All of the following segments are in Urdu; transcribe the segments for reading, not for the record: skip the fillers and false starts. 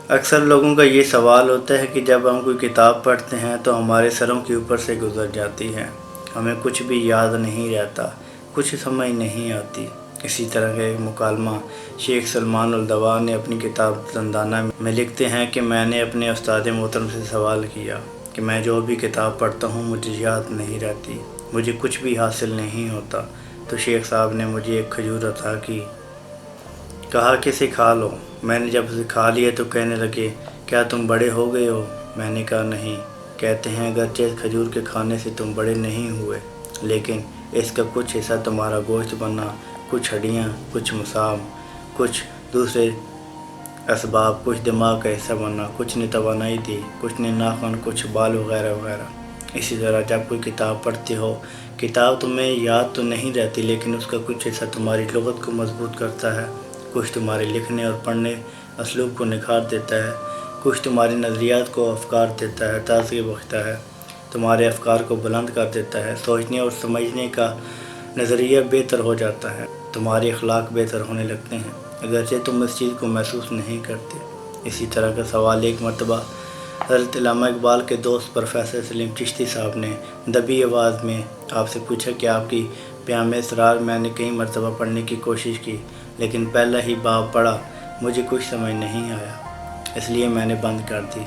اکثر لوگوں کا یہ سوال ہوتا ہے کہ جب ہم کوئی کتاب پڑھتے ہیں تو ہمارے سروں کے اوپر سے گزر جاتی ہے، ہمیں کچھ بھی یاد نہیں رہتا، کچھ سمجھ نہیں آتی۔ اسی طرح کا ایک مکالمہ شیخ سلمان الدوان نے اپنی کتاب زندانہ میں لکھتے ہیں کہ میں نے اپنے استاد محترم سے سوال کیا کہ میں جو بھی کتاب پڑھتا ہوں مجھے یاد نہیں رہتی، مجھے کچھ بھی حاصل نہیں ہوتا۔ تو شیخ صاحب نے مجھے ایک کھجور عطا کی، کہا کہ اسے کھا لو۔ میں نے جب اسے کھا لیا تو کہنے لگے کیا تم بڑے ہو گئے ہو؟ میں نے کہا نہیں۔ کہتے ہیں اگرچہ اس کھجور کے کھانے سے تم بڑے نہیں ہوئے، لیکن اس کا کچھ حصہ تمہارا گوشت بنا، کچھ ہڈیاں، کچھ مسام، کچھ دوسرے اسباب، کچھ دماغ کا حصہ بنا، کچھ نے توانائی دی، کچھ نے ناخن، کچھ بال وغیرہ وغیرہ۔ اسی طرح جب کوئی کتاب پڑھتے ہو، کتاب تمہیں یاد تو نہیں رہتی، لیکن اس کا کچھ حصہ تمہاری لغت کو مضبوط کرتا ہے، کچھ تمہارے لکھنے اور پڑھنے اسلوب کو نکھار دیتا ہے، کچھ تمہارے نظریات کو افکار دیتا ہے، تازگی بخشتا ہے، تمہارے افکار کو بلند کر دیتا ہے، سوچنے اور سمجھنے کا نظریہ بہتر ہو جاتا ہے، تمہارے اخلاق بہتر ہونے لگتے ہیں، اگرچہ تم اس چیز کو محسوس نہیں کرتے۔ اسی طرح کا سوال ایک مرتبہ حضرت علامہ اقبال کے دوست پروفیسر سلیم چشتی صاحب نے دبی آواز میں آپ سے پوچھا کہ آپ کی پیام اسرار میں نے کئی مرتبہ پڑھنے کی کوشش کی، لیکن پہلا ہی باب پڑھا مجھے کچھ سمجھ نہیں آیا، اس لیے میں نے بند کر دی۔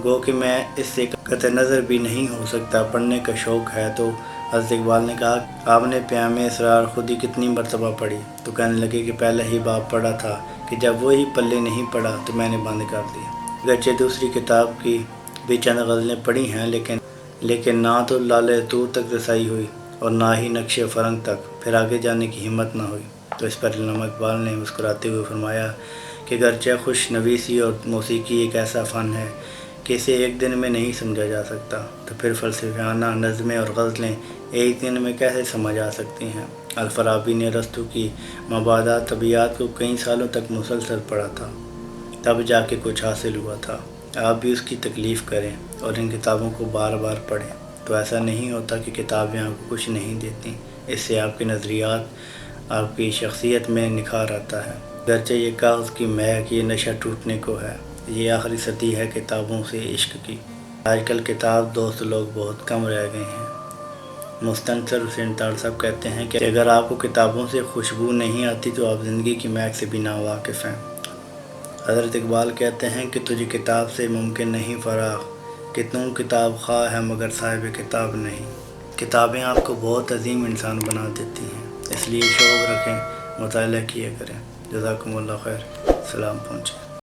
گو کہ میں اس سے قطع نظر بھی نہیں ہو سکتا، پڑھنے کا شوق ہے۔ تو حضرت اقبال نے کہا آپ نے پیام اسرار خود ہی کتنی مرتبہ پڑھی؟ تو کہنے لگے کہ پہلا ہی باب پڑھا تھا کہ جب وہی پلے نہیں پڑا تو میں نے بند کر دی۔ اگرچہ دوسری کتاب کی بھی چند غزلیں پڑھی ہیں، لیکن نہ تو لالے طور تک رسائی ہوئی اور نہ ہی نقش فرنگ تک، پھر آگے جانے کی ہمت نہ ہوئی۔ تو اس پر علامہ اقبال نے مسکراتے ہوئے فرمایا کہ اگرچہ خوش نویسی اور موسیقی ایک ایسا فن ہے کہ اسے ایک دن میں نہیں سمجھا جا سکتا، تو پھر فلسفیانہ نظمیں اور غزلیں ایک دن میں کیسے سمجھ آ سکتی ہیں؟ الفارابی نے ارسطو کی مبادئ طبیعت کو کئی سالوں تک مسلسل پڑھا تھا، تب جا کے کچھ حاصل ہوا تھا۔ آپ بھی اس کی تکلیف کریں اور ان کتابوں کو بار بار پڑھیں، تو ایسا نہیں ہوتا کہ کتابیں آپ کو کچھ نہیں دیتی، اس سے آپ کے نظریات، آپ کی شخصیت میں نکھار آتا ہے۔ اگرچہ یہ کاغذ کی مہک، یہ نشہ ٹوٹنے کو ہے، یہ آخری صدی ہے کتابوں سے عشق کی۔ آج کل کتاب دوست لوگ بہت کم رہ گئے ہیں۔ مستنصر حسین تار صاحب کہتے ہیں کہ اگر آپ کو کتابوں سے خوشبو نہیں آتی تو آپ زندگی کی مہک سے بھی ناواقف ہیں۔ حضرت اقبال کہتے ہیں کہ تجھے کتاب سے ممکن نہیں فراغ، کہ تم کتاب خواہ ہے مگر صاحب کتاب نہیں۔ کتابیں آپ کو بہت عظیم انسان بنا دیتی ہیں، اس لیے شوق رکھیں، مطالعہ کیا کریں۔ جزاکم اللہ خیر، سلام پہنچے۔